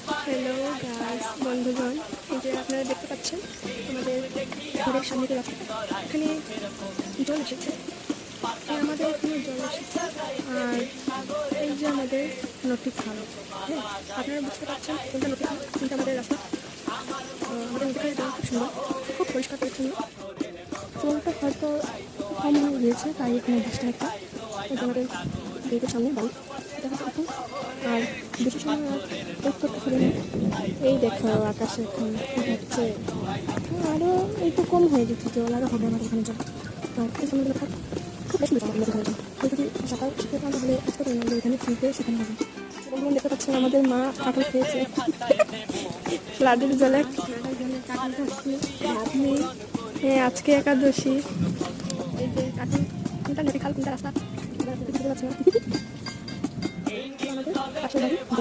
Hello guys, বন্ধুগণ, এই যে আপনারা দেখতে পাচ্ছেন আমাদের ঘরের সামনে যে রাস্তাটা, এখানে জল এসেছে। আমাদের এখানে জল এসেছে। আর এই যে আমাদের নদী খাল, হ্যাঁ, আপনারা বুঝতে পারছেন কোনটা নদী খাল, কোনটা আমাদের রাস্তা। আমাদের নদী খালের জল খুব সুন্দর, খুব পরিষ্কার পরিচ্ছন্ন। জলটা হয়তো কম হয়ে গিয়েছে, তাই এখানে বৃষ্টি একটা আমাদের গেটের সামনে বাড়ি দেখা যাচ্ছে এখন। আর বেশি সময় ওয়েট করতে হবে না। এই দেখো আকাশে এখন হচ্ছে, আরও একটু কম হয়ে গেছে জল, আরও হবে আমাদের এখানে জল। আর এই সময়গুলো খুব বেশি বেশি আমাদের এখানে জল। কেউ যদি সকাল শিখতে পান তাহলে আসতে পারেন আমাদের এখানে ফ্রিতে সেখানে হবে। বন্ধুরা দেখতে পাচ্ছেন আমাদের মা কাঁঠাল খেয়েছে লাডুর জলে, কাঁঠাল খাচ্ছি ভাত নেই। হ্যাঁ, আজকে একাদশী। এই যে কাঁঠাল, কোনটা নদী খাল কোনটা রাস্তা বুঝতে পারছি না। আমাদের পাশের বাড়ি।